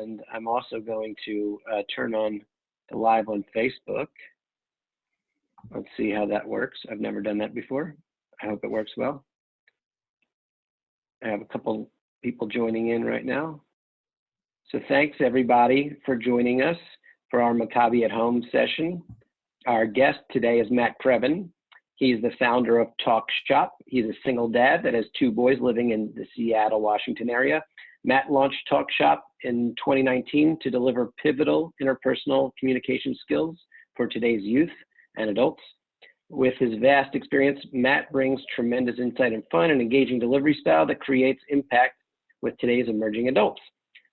and I'm also going to turn on the live on Facebook. Let's see how that works. I've never done that before. I hope it works well. I have a couple people joining in right now. So thanks everybody for joining us for our Maccabi at Home session. Our guest today is Matt Crevin. He's the founder of Talk Shop. He's a single dad that has 2 boys living in the Seattle, Washington area. Matt launched Talk Shop in 2019 to deliver pivotal interpersonal communication skills for today's youth and adults. With his vast experience, Matt brings tremendous insight and fun and engaging delivery style that creates impact with today's emerging adults.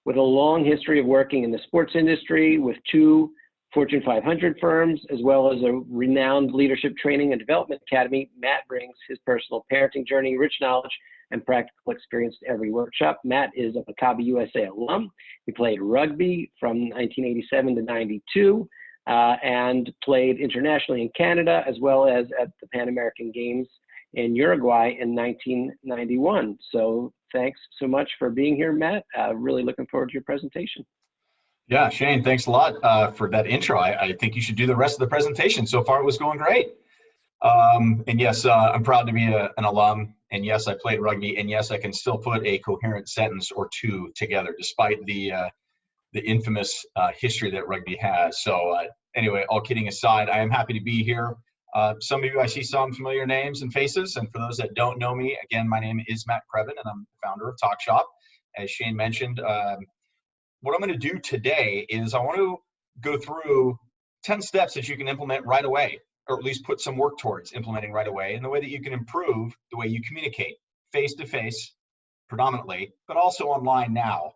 With a long history of working in the sports industry with 2 Fortune 500 firms, as well as a renowned leadership training and development academy, Matt brings his personal parenting journey, rich knowledge, and practical experience to every workshop. Matt is a Maccabi USA alum. He played rugby from 1987 to 92 and played internationally in Canada, as well as at the Pan American Games in Uruguay in 1991. So thanks so much for being here, Matt. Really looking forward to your presentation. Yeah, Shane, thanks a lot for that intro. I think you should do the rest of the presentation. So far, it was going great. And yes, I'm proud to be an alum. And yes, I played rugby. And yes, I can still put a coherent sentence or 2 together, despite the infamous history that rugby has. So anyway, all kidding aside, I am happy to be here. Some of you, I see some familiar names and faces. And for those that don't know me, again, my name is Matt Crevin, and I'm the founder of Talk Shop. As Shane mentioned, what I'm going to do today is I want to go through 10 steps that you can implement right away, or at least put some work towards implementing right away, in the way that you can improve the way you communicate face-to-face predominantly, but also online now.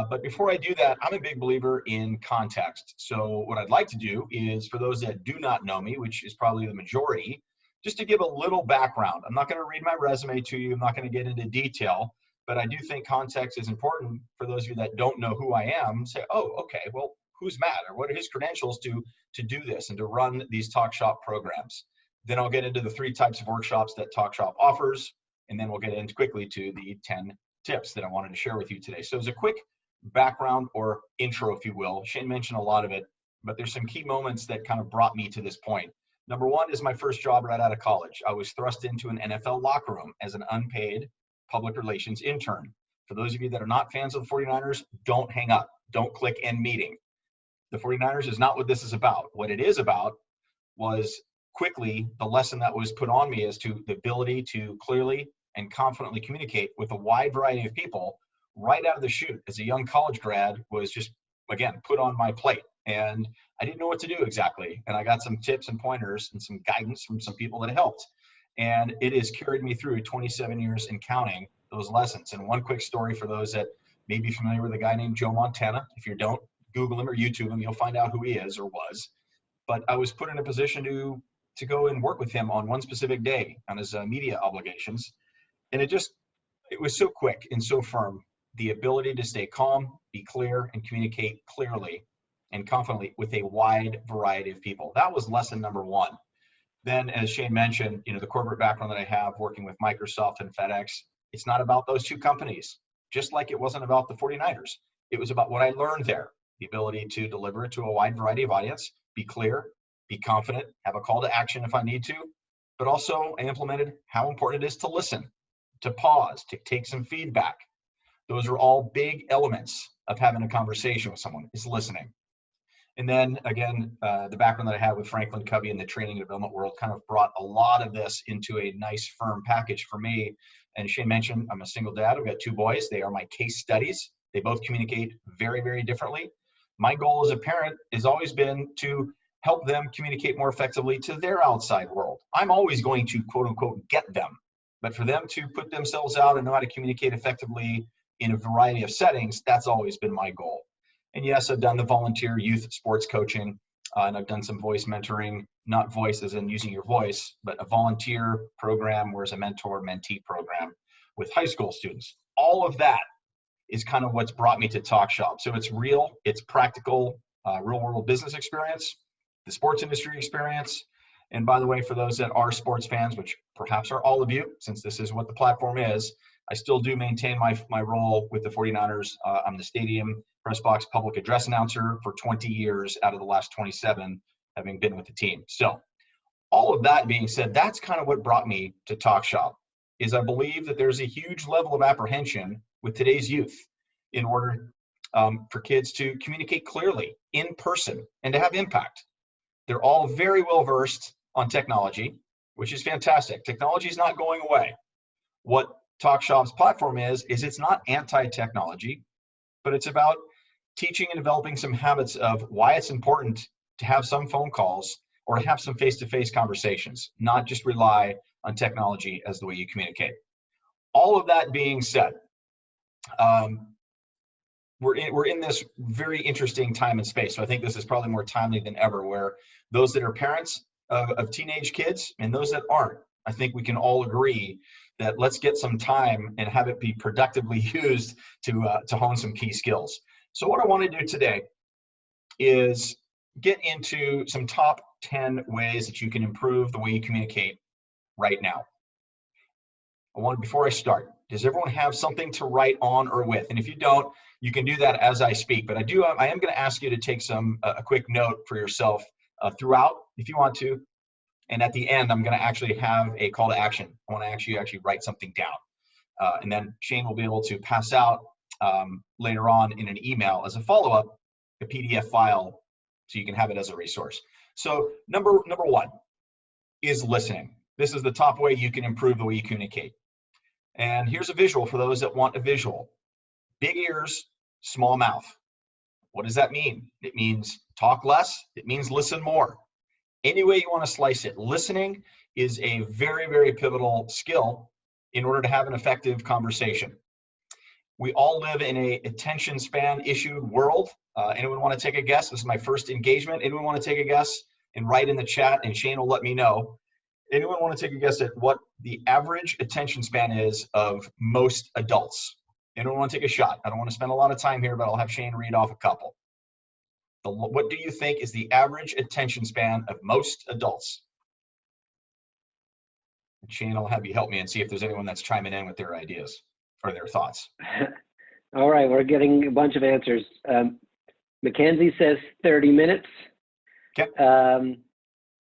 But before I do that, I'm a big believer in context. So what I'd like to do is, for those that do not know me, which is probably the majority, just to give a little background. I'm not going to read my resume to you. I'm not going to get into detail. But I do think context is important for those of you that don't know who I am. Say, oh, okay, well, who's Matt? Or what are his credentials to do this and to run these Talk Shop programs? Then I'll get into the 3 types of workshops that Talk Shop offers. And then we'll get into quickly to the 10 tips that I wanted to share with you today. So as a quick background or intro, if you will, Shane mentioned a lot of it, but there's some key moments that kind of brought me to this point. Number 1 is my first job right out of college. I was thrust into an NFL locker room as an unpaid public relations intern. For those of you that are not fans of the 49ers, don't hang up. Don't click end meeting. The 49ers is not what this is about. What it is about was quickly the lesson that was put on me as to the ability to clearly and confidently communicate with a wide variety of people right out of the chute. As a young college grad, was just, again, put on my plate. And I didn't know what to do exactly. And I got some tips and pointers and some guidance from some people that helped. And it has carried me through 27 years and counting those lessons. And one quick story for those that may be familiar with a guy named Joe Montana. If you don't, Google him or YouTube him, you'll find out who he is or was. But I was put in a position to go and work with him on one specific day on his media obligations. And it was so quick and so firm. The ability to stay calm, be clear, and communicate clearly and confidently with a wide variety of people. That was lesson number 1. Then, as Shane mentioned, the corporate background that I have working with Microsoft and FedEx, it's not about those 2 companies, just like it wasn't about the 49ers. It was about what I learned there, the ability to deliver it to a wide variety of audience, be clear, be confident, have a call to action if I need to, but also I implemented how important it is to listen, to pause, to take some feedback. Those are all big elements of having a conversation with someone, is listening. And then again, the background that I had with Franklin Covey in the training and development world kind of brought a lot of this into a nice firm package for me. And Shane mentioned I'm a single dad. I've got 2 boys. They are my case studies. They both communicate very, very differently. My goal as a parent has always been to help them communicate more effectively to their outside world. I'm always going to, quote unquote, get them. But for them to put themselves out and know how to communicate effectively in a variety of settings, that's always been my goal. And yes, I've done the volunteer youth sports coaching, and I've done some voice mentoring, not voice as in using your voice, but a volunteer program where it's a mentor-mentee program with high school students. All of that is kind of what's brought me to Talk Shop. So it's real, it's practical, real-world business experience, the sports industry experience. And by the way, for those that are sports fans, which perhaps are all of you, since this is what the platform is, I still do maintain my role with the 49ers. I'm the stadium press box public address announcer for 20 years out of the last 27 having been with the team. So all of that being said, that's kind of what brought me to Talk Shop, is I believe that there's a huge level of apprehension with today's youth in order for kids to communicate clearly in person and to have impact. They're all very well versed on technology, which is fantastic. Technology is not going away. What Talk Shop's platform is it's not anti-technology, but it's about teaching and developing some habits of why it's important to have some phone calls or to have some face-to-face conversations, not just rely on technology as the way you communicate. All of that being said, we're in this very interesting time and space. So I think this is probably more timely than ever, where those that are parents of teenage kids and those that aren't, I think we can all agree that let's get some time and have it be productively used to hone some key skills. So what I want to do today is get into some top 10 ways that you can improve the way you communicate right now. Before I start, does everyone have something to write on or with? And if you don't, you can do that as I speak. But I am going to ask you to take a quick note for yourself throughout, if you want to. And at the end, I'm going to actually have a call to action. I want to actually write something down. And then Shane will be able to pass out later on in an email as a follow-up, a PDF file, so you can have it as a resource. So number one is listening. This is the top way you can improve the way you communicate. And here's a visual for those that want a visual. Big ears, small mouth. What does that mean? It means talk less. It means listen more. Any way you want to slice it, listening is a very, very pivotal skill in order to have an effective conversation. We all live in a attention span issued world. Anyone want to take a guess? This is my first engagement. Anyone want to take a guess and write in the chat, and Shane will let me know. Anyone want to take a guess at what the average attention span is of most adults? Anyone want to take a shot? I don't want to spend a lot of time here, but I'll have Shane read off a couple. What do you think is the average attention span of most adults? Shane, I'll have you help me and see if there's anyone that's chiming in with their ideas or their thoughts. All right, we're getting a bunch of answers. Mackenzie says 30 minutes. Okay.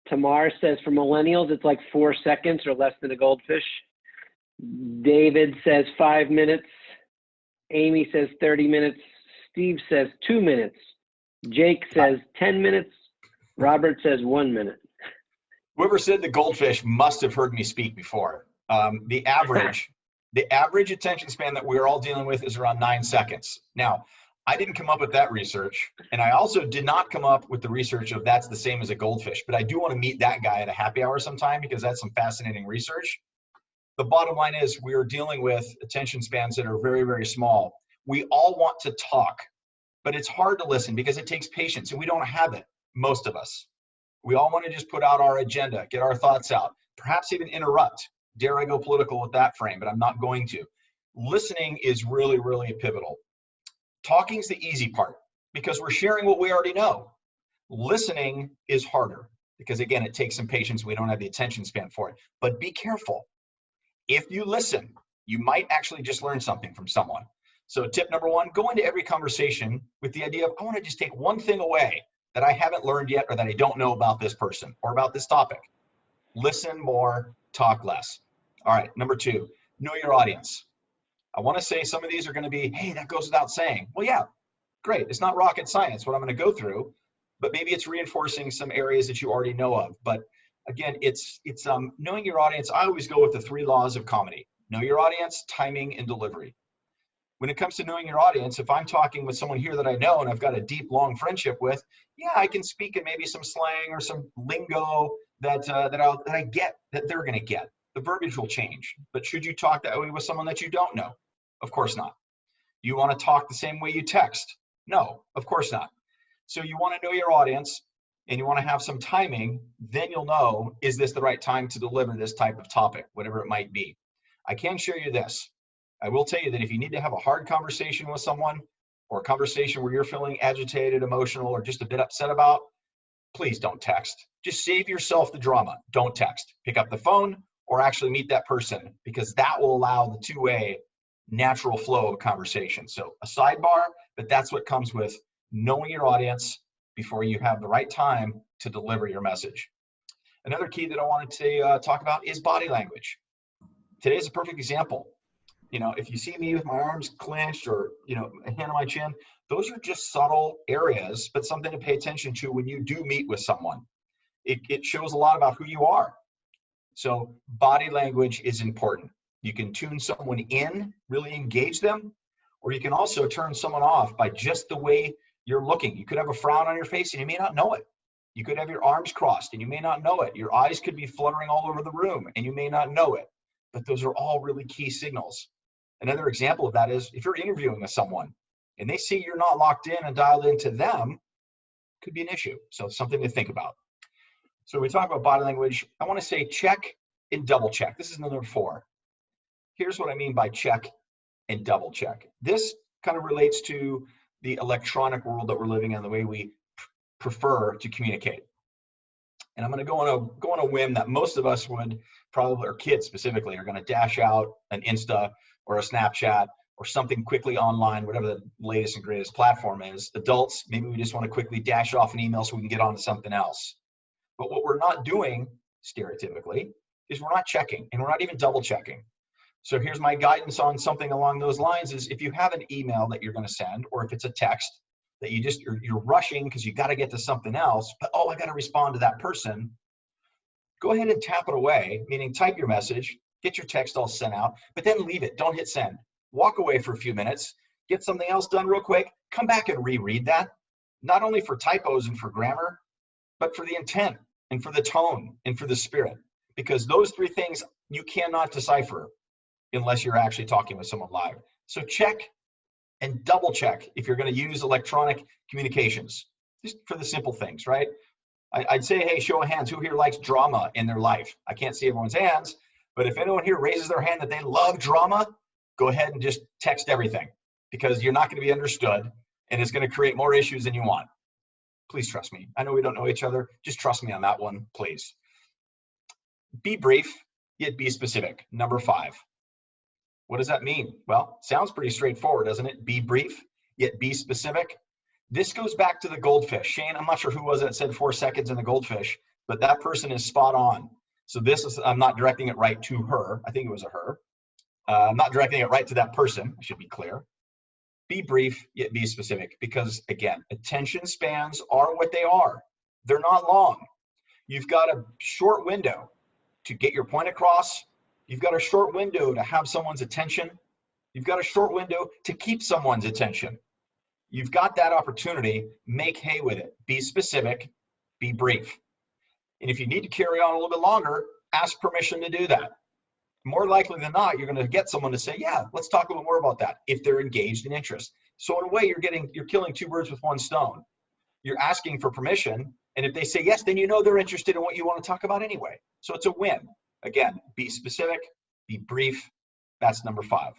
Tamar says for millennials, it's like 4 seconds or less than a goldfish. David says 5 minutes. Amy says 30 minutes. Steve says 2 minutes. Jake says 10 minutes. Robert says 1 minute. Whoever said the goldfish must have heard me speak before. The average attention span that we're all dealing with is around 9 seconds. Now, I didn't come up with that research, and I also did not come up with the research of that's the same as a goldfish, but I do want to meet that guy at a happy hour sometime because that's some fascinating research. The bottom line is we are dealing with attention spans that are very, very small. We all want to talk, but it's hard to listen because it takes patience, and we don't have it, most of us. We all want to just put out our agenda, get our thoughts out, perhaps even interrupt. Dare I go political with that frame, but I'm not going to. Listening is really, really pivotal. Talking's the easy part because we're sharing what we already know. Listening is harder because, again, it takes some patience. We don't have the attention span for it. But be careful. If you listen, you might actually just learn something from someone. So tip number one, go into every conversation with the idea of, I want to just take one thing away that I haven't learned yet or that I don't know about this person or about this topic. Listen more, talk less. All right, number two, know your audience. I want to say some of these are going to be, hey, that goes without saying. Well, yeah, great. It's not rocket science, what I'm going to go through, but maybe it's reinforcing some areas that you already know of. But again, it's knowing your audience. I always go with the 3 laws of comedy. Know your audience, timing, and delivery. When it comes to knowing your audience, if I'm talking with someone here that I know and I've got a deep, long friendship with, yeah, I can speak in maybe some slang or some lingo that I get, that they're going to get. The verbiage will change. But should you talk that way with someone that you don't know? Of course not. You want to talk the same way you text? No, of course not. So you want to know your audience and you want to have some timing, then you'll know, is this the right time to deliver this type of topic, whatever it might be. I can share you this. I will tell you that if you need to have a hard conversation with someone or a conversation where you're feeling agitated, emotional, or just a bit upset about, please don't text. Just save yourself the drama. Don't text. Pick up the phone or actually meet that person because that will allow the two-way natural flow of a conversation. So a sidebar, But that's what comes with knowing your audience before you have the right time to deliver your message. Another key that I wanted to talk about is body language. Today's a perfect example. If you see me with my arms clenched or, a hand on my chin, those are just subtle areas, but something to pay attention to when you do meet with someone. It shows a lot about who you are. So body language is important. You can tune someone in, really engage them, or you can also turn someone off by just the way you're looking. You could have a frown on your face and you may not know it. You could have your arms crossed and you may not know it. Your eyes could be fluttering all over the room and you may not know it. But those are all really key signals. Another example of that is if you're interviewing with someone and they see you're not locked in and dialed into them, could be an issue. So something to think about. So when we talk about body language, I want to say check and double check. This is number 4. Here's what I mean by check and double check. This kind of relates to the electronic world that we're living in, the way we prefer to communicate. And I'm going to go on a whim that most of us would probably, or kids specifically, are going to dash out an Insta or a Snapchat or something quickly online, whatever the latest and greatest platform is. Adults, maybe we just want to quickly dash off an email so we can get on to something else. But what we're not doing, stereotypically, is we're not checking, and we're not even double checking. So here's my guidance on something along those lines is if you have an email that you're going to send, or if it's a text that you're rushing because you got to get to something else, but I got to respond to that person, go ahead and tap it away, meaning type your message, get your text all sent out, but then leave it. Don't hit send. Walk away for a few minutes, get something else done real quick, come back and reread that, not only for typos and for grammar, but for the intent and for the tone and for the spirit, because those 3 things you cannot decipher unless you're actually talking with someone live. So check and double check if you're going to use electronic communications, just for the simple things, right? I'd say, hey, show of hands, who here likes drama in their life? I can't see everyone's hands, but if anyone here raises their hand that they love drama, go ahead and just text everything, because you're not going to be understood and it's going to create more issues than you want. Please trust me. I know we don't know each other. Just trust me on that one, please. Be brief, yet be specific. Number 5. What does that mean? Well, sounds pretty straightforward, doesn't it? Be brief, yet be specific. This goes back to the goldfish. Shane, I'm not sure who was it that said 4 seconds in the goldfish, but that person is spot on. So I'm not directing it right to her. I think it was a her. I'm not directing it right to that person. I should be clear. Be brief, yet be specific, because again, attention spans are what they are. They're not long. You've got a short window to get your point across. You've got a short window to have someone's attention. You've got a short window to keep someone's attention. You've got that opportunity. Make hay with it. Be specific, be brief. And if you need to carry on a little bit longer, ask permission to do that. More likely than not, you're going to get someone to say, yeah, let's talk a little more about that, if they're engaged in interest. So in a way, you're killing 2 birds with 1 stone. You're asking for permission, and if they say yes, then you know they're interested in what you want to talk about anyway. So it's a win. Again, be specific, be brief. That's number 5.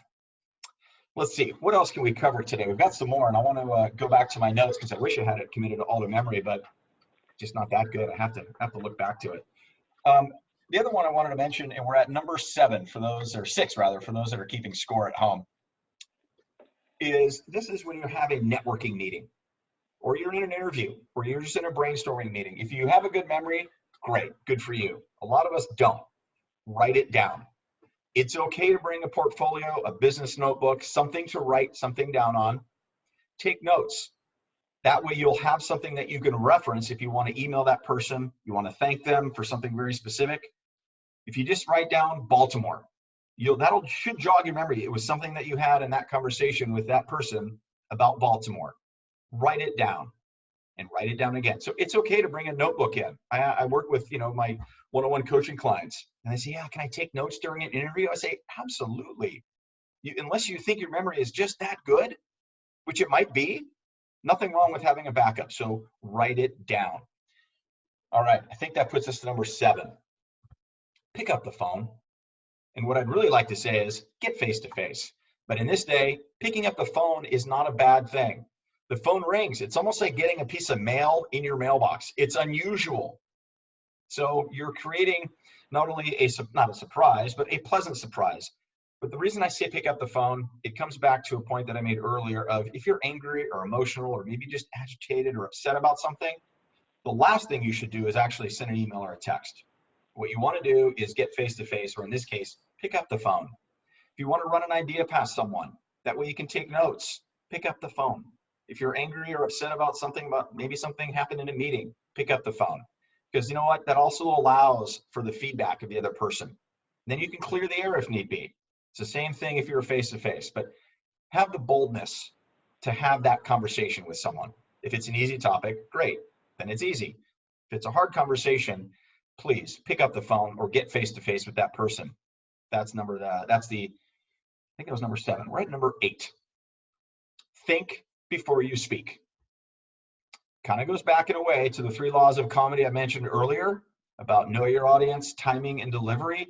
Let's see, what else can we cover today? We've got some more, and I want to go back to my notes because I wish I had it committed to all the memory, but just not that good. I have to look back to it. The other one I wanted to mention, and we're at number 7 for those, or 6 rather, for those that are keeping score at home, is when you have a networking meeting, or you're in an interview, or you're just in a brainstorming meeting. If you have a good memory, great, good for you. A lot of us don't. Write it down. It's okay to bring a portfolio, a business notebook, something to write something down on. Take notes. That way you'll have something that you can reference if you want to email that person, you want to thank them for something very specific. If you just write down Baltimore, should jog your memory. It was something that you had in that conversation with that person about Baltimore. Write it down and write it down again. So it's okay to bring a notebook in. I work with my one-on-one coaching clients, and they say, yeah, can I take notes during an interview? I say, absolutely. Unless you think your memory is just that good, which it might be, nothing wrong with having a backup. So write it down. All right, I think that puts us to number 7. Pick up the phone. And what I'd really like to say is get face-to-face. But in this day, picking up the phone is not a bad thing. The phone rings. It's almost like getting a piece of mail in your mailbox. It's unusual. So you're creating not only not a surprise, but a pleasant surprise. But the reason I say pick up the phone, it comes back to a point that I made earlier of if you're angry or emotional or maybe just agitated or upset about something, the last thing you should do is actually send an email or a text. What you want to do is get face-to-face, or in this case, pick up the phone. If you want to run an idea past someone, that way you can take notes, pick up the phone. If you're angry or upset about something, about maybe something happened in a meeting, pick up the phone. Because you know what? That also allows for the feedback of the other person. Then you can clear the air if need be. It's the same thing if you're face-to-face, but have the boldness to have that conversation with someone. If it's an easy topic, great, then it's easy. If it's a hard conversation, please pick up the phone or get face-to-face with that person. I think it was number 7. We're at number 8. Think before you speak. Kind of goes back in a way to the 3 laws of comedy I mentioned earlier about know your audience, timing, and delivery.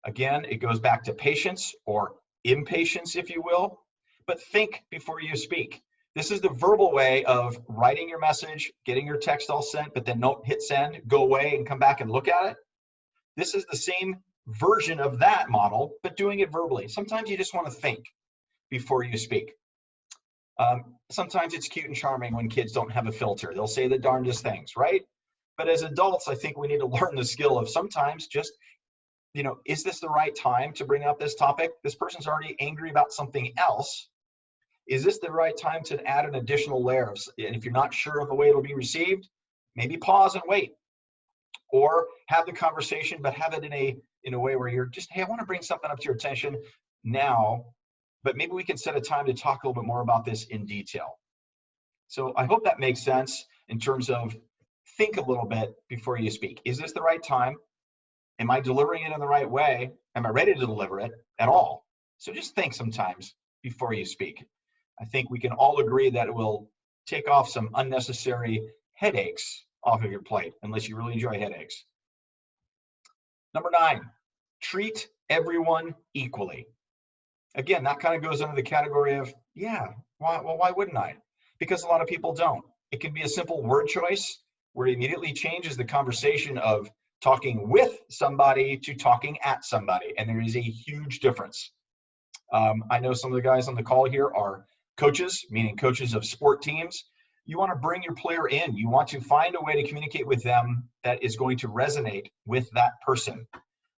Again, it goes back to patience or impatience, if you will, but think before you speak. This is the verbal way of writing your message, getting your text all sent, but then don't hit send, go away and come back and look at it. This is the same version of that model, but doing it verbally. Sometimes you just want to think before you speak. Sometimes it's cute and charming when kids don't have a filter. They'll say the darndest things, right? But as adults, I think we need to learn the skill of sometimes just, is this the right time to bring up this topic? This person's already angry about something else. Is this the right time to add an additional layer? And if you're not sure of the way it'll be received, maybe pause and wait. Or have the conversation, but have it in a way where you're just, hey, I want to bring something up to your attention now, but maybe we can set a time to talk a little bit more about this in detail. So I hope that makes sense in terms of think a little bit before you speak. Is this the right time? Am I delivering it in the right way? Am I ready to deliver it at all? So just think sometimes before you speak. I think we can all agree that it will take off some unnecessary headaches off of your plate, unless you really enjoy headaches. Number 9, treat everyone equally. Again, that kind of goes under the category of, why wouldn't I? Because a lot of people don't. It can be a simple word choice where it immediately changes the conversation of talking with somebody to talking at somebody, and there is a huge difference. I know some of the guys on the call here are coaches, meaning coaches of sport teams. You want to bring your player in. You want to find a way to communicate with them that is going to resonate with that person.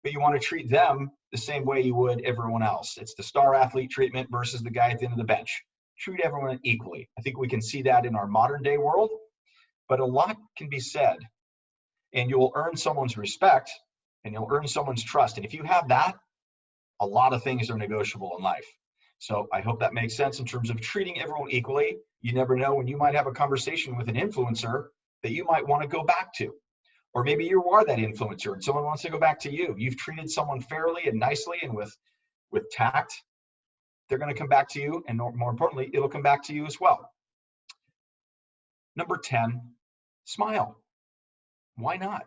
But you want to treat them the same way you would everyone else. It's the star athlete treatment versus the guy at the end of the bench. Treat everyone equally. I think we can see that in our modern day world, but a lot can be said, and you will earn someone's respect and you'll earn someone's trust. And if you have that, a lot of things are negotiable in life. So I hope that makes sense in terms of treating everyone equally. You never know when you might have a conversation with an influencer that you might want to go back to. Or maybe you are that influencer and someone wants to go back to you. You've treated someone fairly and nicely and with tact. They're going to come back to you, and more importantly, it'll come back to you as well. Number 10, smile. Why not?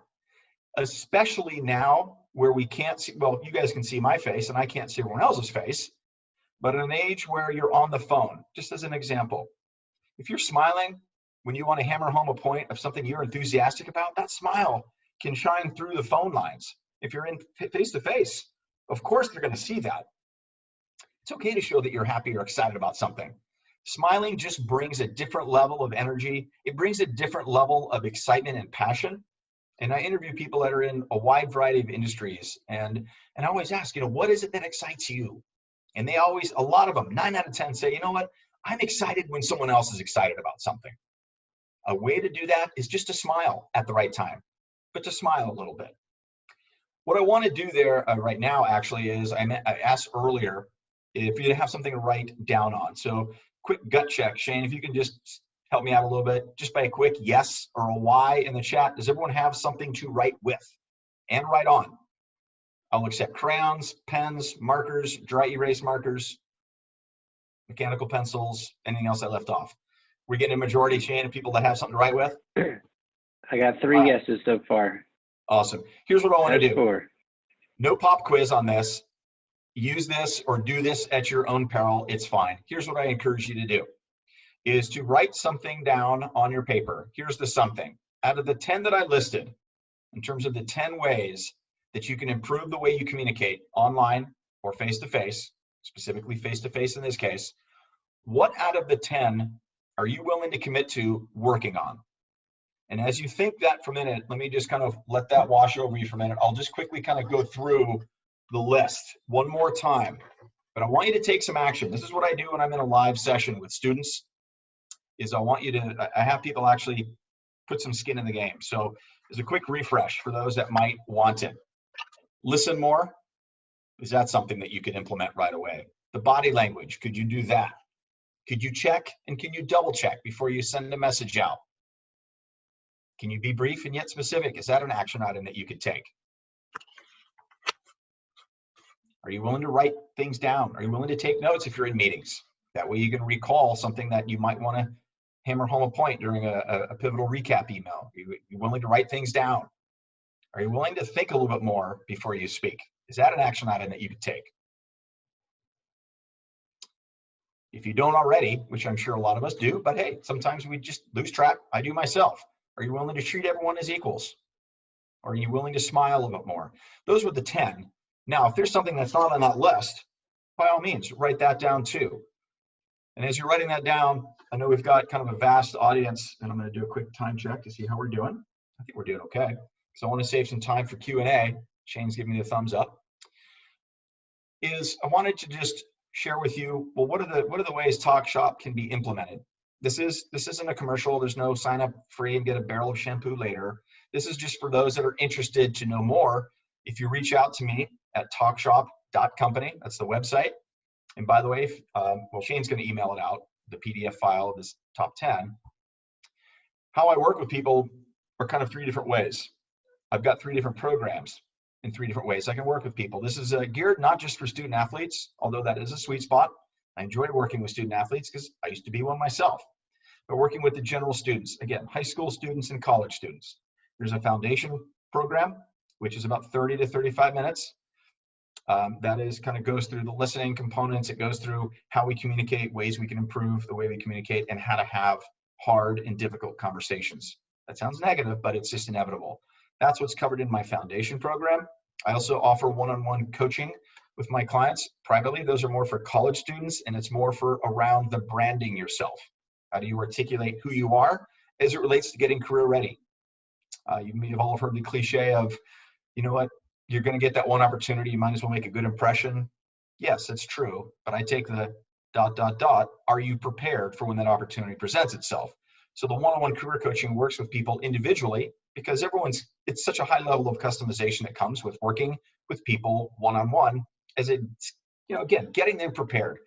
Especially now where we can't see, well, you guys can see my face and I can't see everyone else's face, but in an age where you're on the phone, just as an example, if you're smiling when you want to hammer home a point of something you're enthusiastic about, that smile can shine through the phone lines. If you're in face-to-face, of course they're going to see that. It's okay to show that you're happy or excited about something. Smiling just brings a different level of energy. It brings a different level of excitement and passion. And I interview people that are in a wide variety of industries, and I always ask, what is it that excites you? And they always, a lot of them, 9 out of 10 say, you know what? I'm excited when someone else is excited about something. A way to do that is just to smile at the right time, but to smile a little bit. What I want to do there right now actually is, I asked earlier if you have something to write down on. So quick gut check, Shane, if you can just help me out a little bit, just by a quick yes or a Y in the chat. Does everyone have something to write with and write on? I'll accept crayons, pens, markers, dry erase markers, mechanical pencils, anything else I left off. We're getting a majority, Shane, of people that have something to write with. I got 3 yeses so far. Awesome. Here's what I want to do. 4. No pop quiz on this. Use this or do this at your own peril. It's fine. Here's what I encourage you to do, is to write something down on your paper. Here's the something. Out of the 10 that I listed, in terms of the 10 ways that you can improve the way you communicate online, or face-to-face, specifically face-to-face in this case, what out of the 10 are you willing to commit to working on? And as you think that for a minute, let me just kind of let that wash over you for a minute. I'll just quickly kind of go through the list one more time. But I want you to take some action. This is what I do when I'm in a live session with students, is I have people actually put some skin in the game. So as a quick refresh for those that might want it. Listen more. Is that something that you could implement right away? The body language, could you do that? Could you check and can you double check before you send a message out? Can you be brief and yet specific? Is that an action item that you could take? Are you willing to write things down? Are you willing to take notes if you're in meetings? That way you can recall something that you might want to hammer home a point during a pivotal recap email. Are you willing to write things down? Are you willing to think a little bit more before you speak? Is that an action item that you could take? If you don't already, which I'm sure a lot of us do, but hey, sometimes we just lose track. I do myself. Are you willing to treat everyone as equals? Or are you willing to smile a little bit more? Those were the 10. Now, if there's something that's not on that list, by all means, write that down too. And as you're writing that down, I know we've got kind of a vast audience, and I'm going to do a quick time check to see how we're doing. I think we're doing okay. So I want to save some time for Q&A. Shane's giving me the thumbs up. I wanted to just share with you, well, what are the ways TalkShop can be implemented? This isn't a commercial. There's no sign up free and get a barrel of shampoo later. This is just for those that are interested to know more. If you reach out to me at talkshop.company, that's the website. And by the way, well, Shane's going to email it out, the PDF file of this top 10. How I work with people are kind of 3 different ways. I've got 3 different programs in 3 different ways I can work with people. This is geared not just for student athletes, although that is a sweet spot. I enjoy working with student athletes because I used to be one myself. But working with the general students, again, high school students and college students. There's a foundation program, which is about 30 to 35 minutes. That is kind of goes through the listening components. It goes through how we communicate, ways we can improve the way we communicate, and how to have hard and difficult conversations. That sounds negative, but it's just inevitable. That's what's covered in my foundation program. I also offer one-on-one coaching with my clients privately. Those are more for college students, and it's more for around the branding yourself. How do you articulate who you are as it relates to getting career ready? You may have all heard the cliche of, you know what, you're going to get that one opportunity, you might as well make a good impression. Yes, it's true, but I take the ... Are you prepared for when that opportunity presents itself? So the one-on-one career coaching works with people individually because it's such a high level of customization that comes with working with people one-on-one, as it's, again, getting them prepared.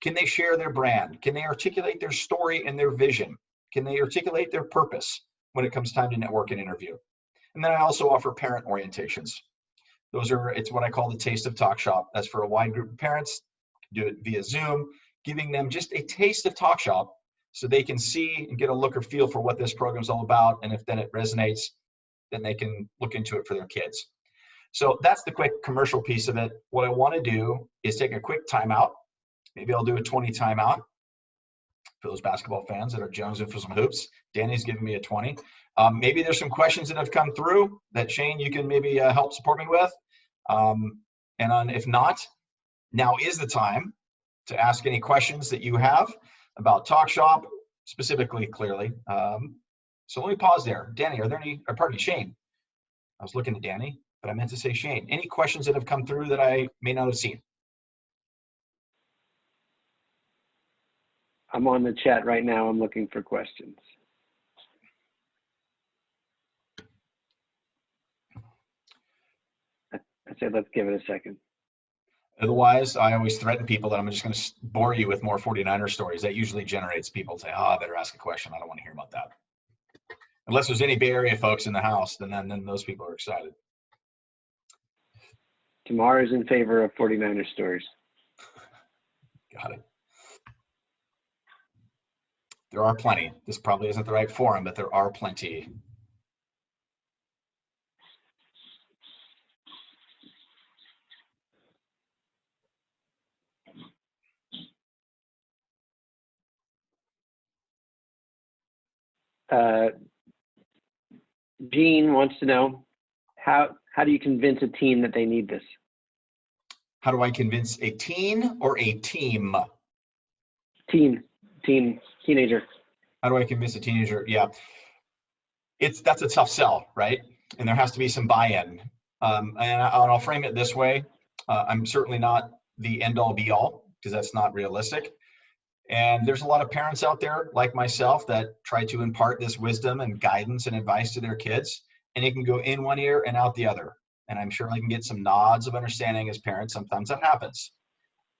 Can they share their brand? Can they articulate their story and their vision? Can they articulate their purpose when it comes time to network and interview? And then I also offer parent orientations. It's what I call the Taste of TalkShop. That's for a wide group of parents. Do it via Zoom, giving them just a taste of TalkShop so they can see and get a look or feel for what this program is all about. And if then it resonates, then they can look into it for their kids. So that's the quick commercial piece of it. What I want to do is take a quick timeout. Maybe I'll do a 20 timeout for those basketball fans that are jonesing for some hoops. Danny's giving me a 20. Maybe there's some questions that have come through that, Shane, you can maybe help support me with. If not, now is the time to ask any questions that you have about TalkShop, specifically, clearly. So let me pause there. Danny, are there any, or pardon me, Shane. I was looking at Danny, but I meant to say Shane. Any questions that have come through that I may not have seen? I'm on the chat right now. I'm looking for questions. I said, let's give it a second. Otherwise, I always threaten people that I'm just going to bore you with more 49er stories. That usually generates people to say, I better ask a question. I don't want to hear about that. Unless there's any Bay Area folks in the house, then those people are excited. Tamar is in favor of 49er stories. Got it. There are plenty. This probably isn't the right forum, but there are plenty. Gene wants to know, how do you convince a team that they need this? How do I convince a teen or a team? Teenager. How do I convince a teenager? Yeah, that's a tough sell, right? And there has to be some buy-in. And I'll frame it this way. I'm certainly not the end-all be-all because that's not realistic. And there's a lot of parents out there like myself that try to impart this wisdom and guidance and advice to their kids, and it can go in one ear and out the other. And I'm sure I can get some nods of understanding as parents. Sometimes that happens.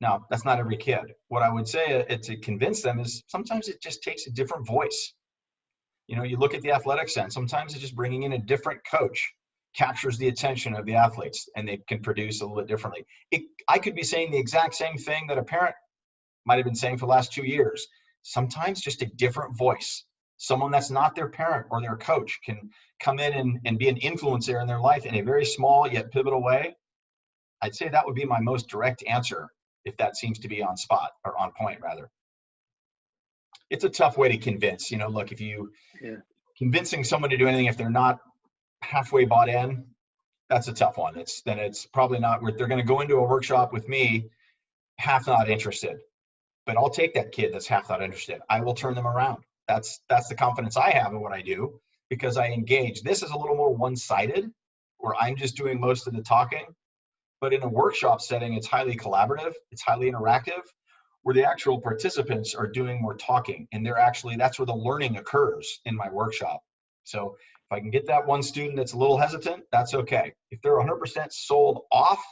Now, that's not every kid. What I would say to convince them is sometimes it just takes a different voice. You look at the athletic sense, sometimes it's just bringing in a different coach captures the attention of the athletes and they can produce a little bit differently. I could be saying the exact same thing that a parent might have been saying for the last 2 years. Sometimes just a different voice, someone that's not their parent or their coach can come in and be an influencer in their life in a very small yet pivotal way. I'd say that would be my most direct answer if that seems to be on spot or on point rather. It's a tough way to convince, look, if you convincing someone to do anything, if they're not halfway bought in, that's a tough one. It's probably not where they're going to go into a workshop with me, half not interested, but I'll take that kid that's half not interested. I will turn them around. That's the confidence I have in what I do because I engage. This is a little more one-sided where I'm just doing most of the talking, but in a workshop setting, it's highly collaborative. It's highly interactive where the actual participants are doing more talking and that's where the learning occurs in my workshop. So if I can get that one student that's a little hesitant, that's okay. If they're 100% sold off,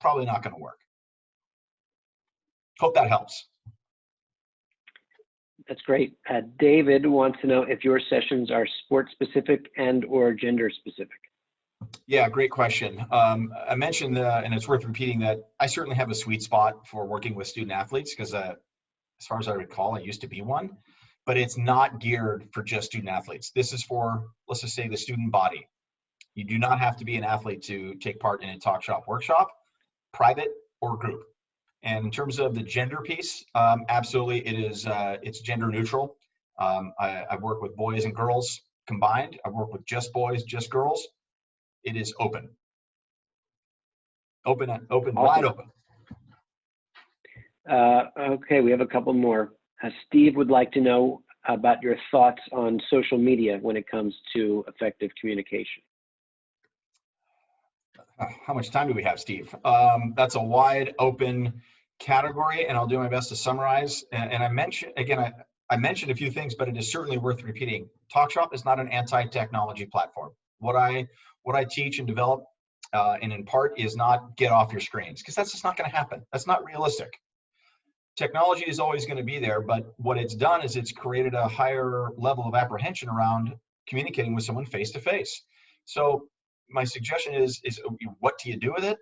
probably not going to work. Hope that helps. That's great. David wants to know if your sessions are sport specific and or gender specific. Yeah, great question. I mentioned, and it's worth repeating, that I certainly have a sweet spot for working with student athletes because as far as I recall, I used to be one, but it's not geared for just student athletes. This is for, let's just say, the student body. You do not have to be an athlete to take part in a talk shop workshop, private or group. And in terms of the gender piece, absolutely, it's gender neutral. I work with boys and girls combined. I work with just boys, just girls. It is open, Awesome. wide open. Okay, we have a couple more. Steve would like to know about your thoughts on social media when it comes to effective communication. How much time do we have, Steve? That's a wide open category, and I'll do my best to summarize. And I mentioned, again, I mentioned a few things, but it is certainly worth repeating. TalkShop is not an anti-technology platform. What I teach and develop and in part is not get off your screens, because that's just not going to happen. That's not realistic. Technology is always going to be there, but what it's done is it's created a higher level of apprehension around communicating with someone face to face. So my suggestion is what do you do with it?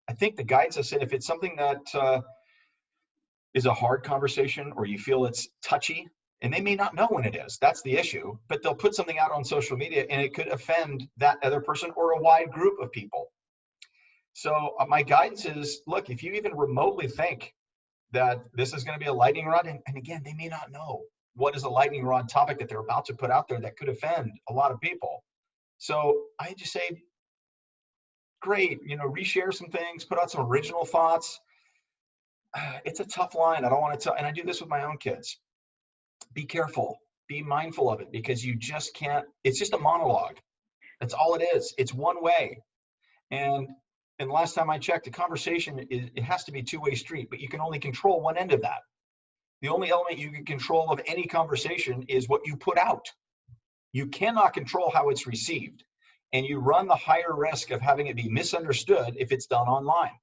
I think the guides have said if it's something that is a hard conversation or you feel it's touchy, and they may not know when it is, that's the issue, but they'll put something out on social media and it could offend that other person or a wide group of people. So my guidance is, look, if you even remotely think that this is going to be a lightning rod, and again, they may not know what is a lightning rod topic that they're about to put out there that could offend a lot of people. So I just say, great, reshare some things, put out some original thoughts. It's a tough line. I don't want to tell, and I do this with my own kids. Be careful, be mindful of it, because you just can't, it's just a monologue. That's all it is. It's one way. And last time I checked, the conversation, it has to be a two-way street, but you can only control one end of that. The only element you can control of any conversation is what you put out. You cannot control how it's received. And you run the higher risk of having it be misunderstood if it's done online.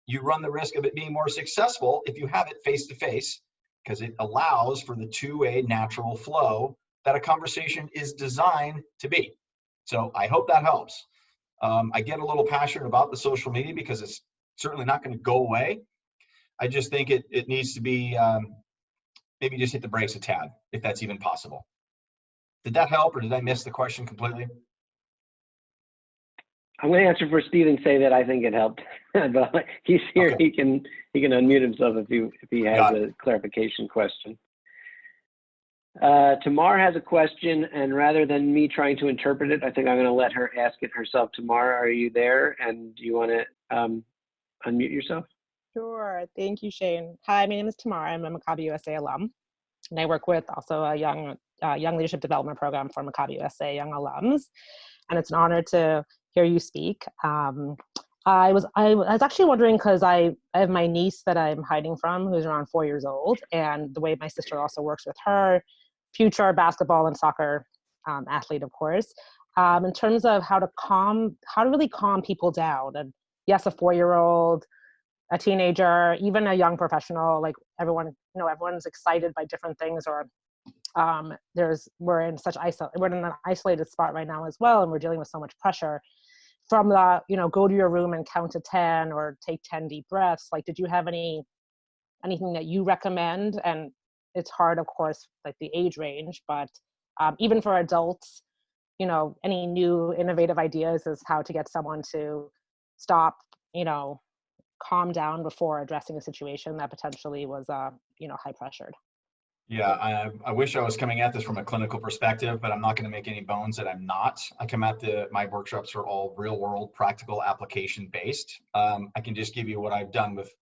You run the risk of it being more successful if you have it face-to-face, because it allows for the two-way natural flow that a conversation is designed to be. So I hope that helps. I get a little passionate about the social media because it's certainly not going to go away. I just think it needs to be, maybe just hit the brakes a tad, if that's even possible. Did that help, or did I miss the question completely? I'm going to answer for Steve and say that I think it helped, but he's here. Okay. He can unmute himself if he has a clarification question. Tamar has a question, and rather than me trying to interpret it, I think I'm going to let her ask it herself. Tamar, are you there? And do you want to unmute yourself? Sure. Thank you, Shane. Hi, my name is Tamara. I'm a Maccabi USA alum, and I work with also a young leadership development program for Maccabi USA young alums. And it's an honor to hear you speak. I was actually wondering because I have my niece that I'm hiding from, who's around 4 years old, and the way my sister also works with her, future basketball and soccer athlete, of course, in terms of how to really calm people down. And yes, a 4-year-old, a teenager, even a young professional, like everyone, everyone's excited by different things, or we're in an isolated spot right now as well, and we're dealing with so much pressure from the, go to your room and count to 10 or take 10 deep breaths. Like, did you have anything that you recommend? And it's hard, of course, like the age range, but even for adults, any new innovative ideas as how to get someone to stop, calm down before addressing a situation that potentially was, high pressured. Yeah, I wish I was coming at this from a clinical perspective, but I'm not going to make any bones that I'm not. I come at my workshops are all real world, practical, application based. I can just give you what I've done with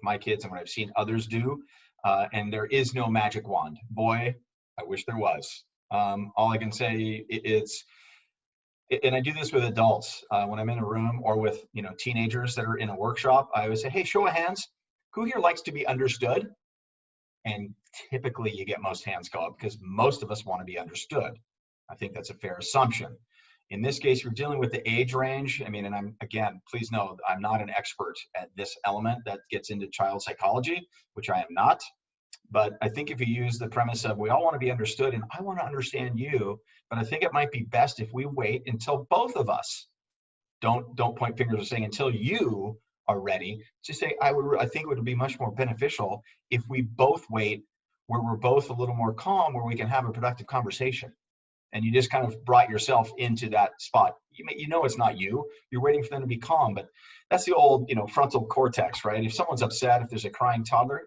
my kids and what I've seen others do. And there is no magic wand. Boy, I wish there was. All I can say is, and I do this with adults when I'm in a room, or with teenagers that are in a workshop. I always say, hey, show of hands, who here likes to be understood? And typically you get most hands go up because most of us want to be understood. I think that's a fair assumption. In this case, we're dealing with the age range. I mean, and please know, I'm not an expert at this element that gets into child psychology, which I am not. But I think if you use the premise of we all want to be understood and I want to understand you, but I think it might be best if we wait until both of us, don't point fingers or saying until you are ready. Just say, I think it would be much more beneficial if we both wait where we're both a little more calm, where we can have a productive conversation. And you just kind of brought yourself into that spot. It's not you. You're waiting for them to be calm, but that's the old, frontal cortex, right? If someone's upset, if there's a crying toddler,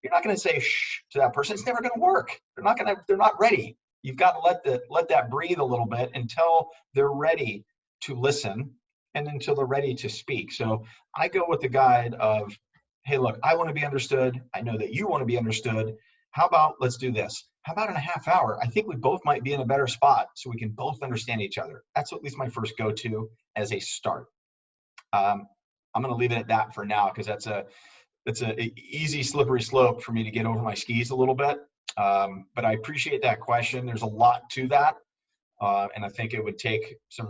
you're not going to say shh to that person. It's never going to work. They're not ready. You've got to let that breathe a little bit until they're ready to listen and until they're ready to speak. So I go with the guide of, hey, look, I want to be understood. I know that you want to be understood. How about let's do this? How about in a half hour? I think we both might be in a better spot so we can both understand each other. That's at least my first go-to as a start. I'm going to leave it at that for now because that's an easy slippery slope for me to get over my skis a little bit. But I appreciate that question. There's a lot to that. And I think it would take some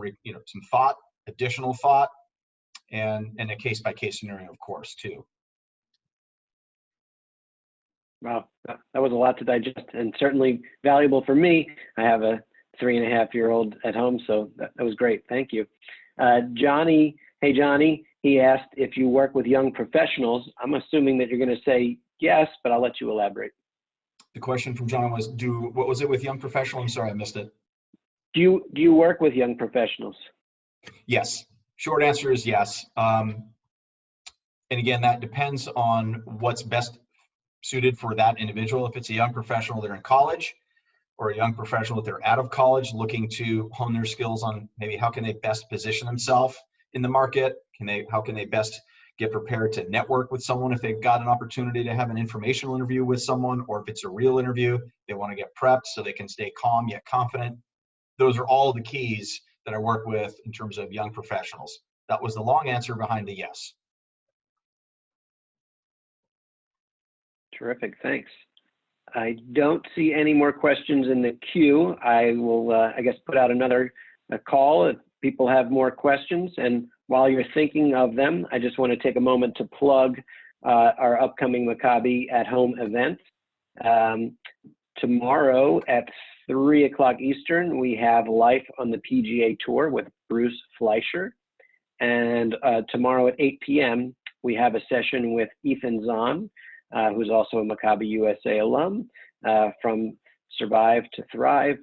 thought, additional thought, and a case-by-case scenario, of course, too. Wow, that was a lot to digest, and certainly valuable for me. I have a 3.5-year-old at home, so that was great. Thank you. Johnny, hey Johnny, he asked if you work with young professionals. I'm assuming that you're going to say yes, but I'll let you elaborate. The question from John was, what was it with young professional? I'm sorry, I missed it. Do you work with young professionals? Yes. Short answer is yes. And again, that depends on what's best suited for that individual. If it's a young professional, they're in college, or a young professional that they're out of college looking to hone their skills on maybe how can they best position themselves in the market? How can they best get prepared to network with someone if they've got an opportunity to have an informational interview with someone, or if it's a real interview, they want to get prepped so they can stay calm yet confident. Those are all the keys that I work with in terms of young professionals. That was the long answer behind the yes. Terrific, thanks. I don't see any more questions in the queue. I will, I guess, put out another call if people have more questions. And while you're thinking of them, I just want to take a moment to plug our upcoming Maccabi at Home event. Tomorrow at 3 o'clock Eastern, we have Life on the PGA Tour with Bruce Fleischer. And tomorrow at 8 p.m., we have a session with Ethan Zahn, who's also a Maccabi USA alum, from Survive to Thrive,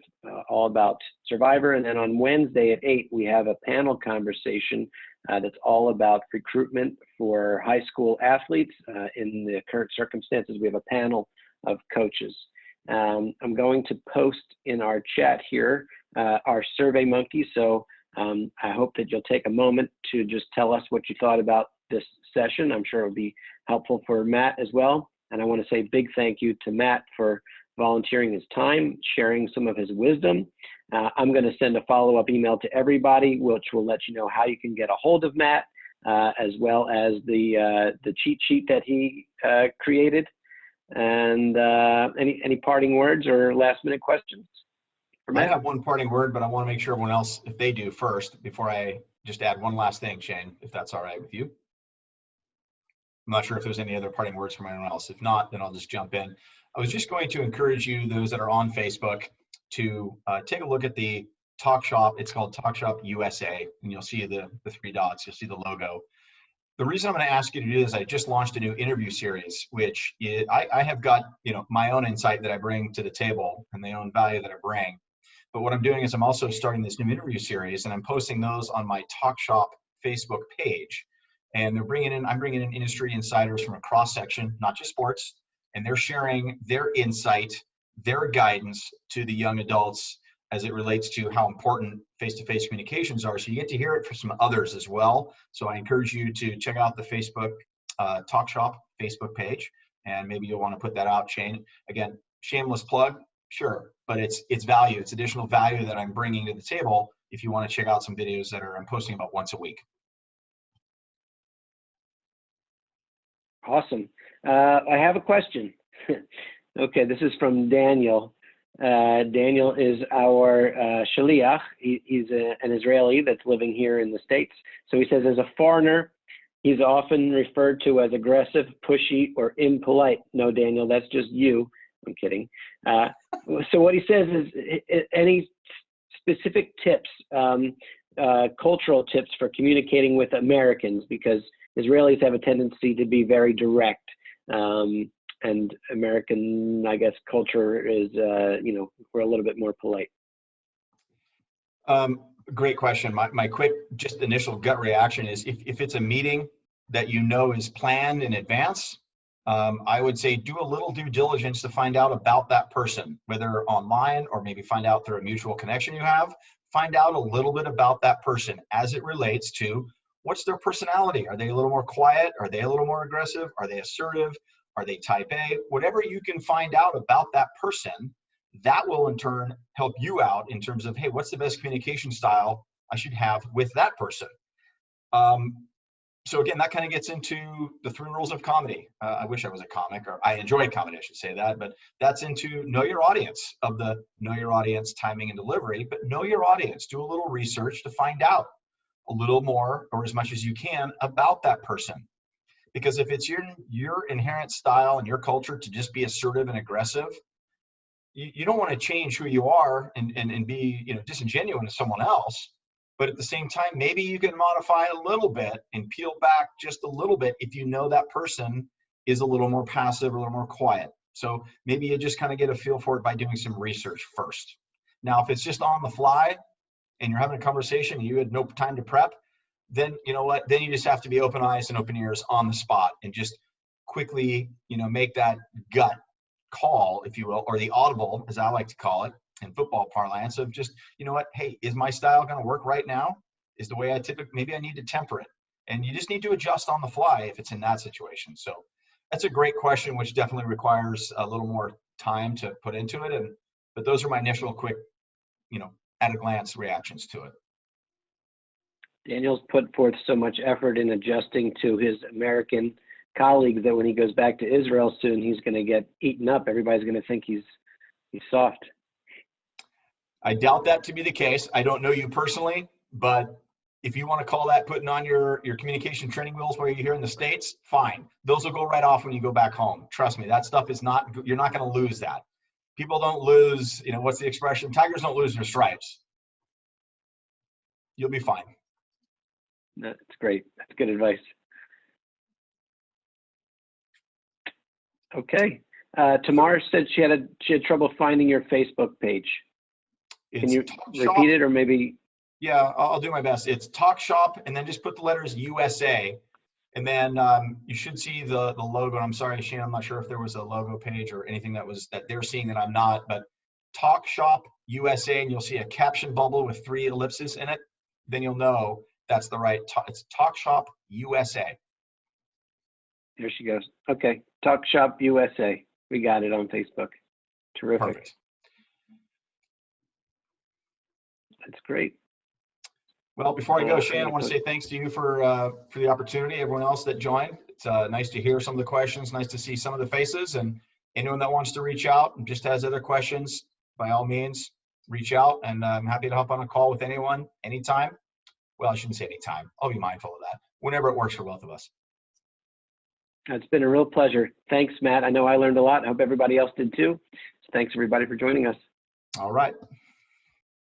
all about Survivor. And then on Wednesday at 8, we have a panel conversation that's all about recruitment for high school athletes. In the current circumstances, we have a panel of coaches. I'm going to post in our chat here our Survey Monkey, so I hope that you'll take a moment to just tell us what you thought about this session. I'm sure it'll be helpful for Matt as well. And I want to say a big thank you to Matt for volunteering his time, sharing some of his wisdom. I'm going to send a follow-up email to everybody, which will let you know how you can get a hold of Matt, as well as the cheat sheet that he created. And any parting words or last-minute questions for Matt? I have one parting word, but I want to make sure everyone else, if they do first, before I just add one last thing, Shane, if that's all right with you. I'm not sure if there's any other parting words from anyone else. If not, then I'll just jump in. I was just going to encourage you, those that are on Facebook, to take a look at the Talk Shop. It's called Talk Shop USA, and you'll see the 3 dots. You'll see the logo. The reason I'm going to ask you to do this, I just launched a new interview series, which I have got, my own insight that I bring to the table and my own value that I bring. But what I'm doing is I'm also starting this new interview series, and I'm posting those on my Talk Shop Facebook page. And I'm bringing in industry insiders from a cross section, not just sports, and they're sharing their insight, their guidance to the young adults as it relates to how important face-to-face communications are. So you get to hear it from some others as well. So I encourage you to check out the Facebook Talk Shop Facebook page, and maybe you'll want to put that out, Shane. Again, shameless plug, sure, but it's value. It's additional value that I'm bringing to the table if you want to check out some videos that I'm posting about once a week. Awesome. I have a question. Okay, this is from Daniel. Daniel is our shaliach. He's an Israeli that's living here in the States. So he says, as a foreigner, he's often referred to as aggressive, pushy, or impolite. No, Daniel, that's just you. I'm kidding. So what he says is, any specific tips, cultural tips for communicating with Americans, because Israelis have a tendency to be very direct, and American, I guess, culture is, we're a little bit more polite. Great question. My quick, just initial gut reaction is, if it's a meeting that is planned in advance, I would say do a little due diligence to find out about that person, whether online or maybe find out through a mutual connection you have. Find out a little bit about that person as it relates to what's their personality. Are they a little more quiet? Are they a little more aggressive? Are they assertive? Are they type A? Whatever you can find out about that person, that will in turn help you out in terms of, hey, what's the best communication style I should have with that person? So again, that kind of gets into the 3 rules of comedy. I wish I was a comic, or I enjoy comedy, I should say that, but that's into know your audience, of the know your audience, timing and delivery, but know your audience. Do a little research to find out a little more, or as much as you can, about that person. Because if it's your inherent style and your culture to just be assertive and aggressive, you don't want to change who you are and be disingenuous to someone else. But at the same time, maybe you can modify a little bit and peel back just a little bit if you know that person is a little more passive, a little more quiet. So maybe you just kind of get a feel for it by doing some research first. Now, if it's just on the fly and you're having a conversation and you had no time to prep, then you know what? Then you just have to be open eyes and open ears on the spot and just quickly, make that gut call, if you will, or the audible, as I like to call it in football parlance, of just, hey, is my style going to work right now? Is the way I typically, maybe I need to temper it. And you just need to adjust on the fly if it's in that situation. So that's a great question, which definitely requires a little more time to put into it. But those are my initial quick, at a glance reactions to it. Daniel's put forth so much effort in adjusting to his American colleagues that when he goes back to Israel soon, he's going to get eaten up. Everybody's going to think he's soft. I doubt that to be the case. I don't know you personally, but if you want to call that putting on your communication training wheels while you're here in the States, fine. Those will go right off when you go back home. Trust me, that stuff is not, you're not going to lose that. People don't lose, what's the expression? Tigers don't lose their stripes. You'll be fine. That's great. That's good advice. Okay. Tamara said she had trouble finding your Facebook page. Can you repeat it, or maybe? Yeah, I'll do my best. It's Talk Shop, and then just put the letters USA, and then you should see the logo. And I'm sorry, Shane, I'm not sure if there was a logo page or anything that they're seeing that I'm not, but Talk Shop USA, and you'll see a caption bubble with 3 ellipses in it. Then you'll know that's the right. It's Talk Shop USA. There she goes. Okay. Talk Shop USA. We got it on Facebook. Terrific. Perfect. That's great. Well, before I go, I'm Shane, I gonna want to say thanks to you for the opportunity. Everyone else that joined, it's nice to hear some of the questions. Nice to see some of the faces, and anyone that wants to reach out and just has other questions, by all means, reach out. And I'm happy to hop on a call with anyone, anytime. Well, I shouldn't say anytime. I'll be mindful of that. Whenever it works for both of us. It's been a real pleasure. Thanks, Matt. I know I learned a lot. I hope everybody else did too. So thanks everybody for joining us. All right.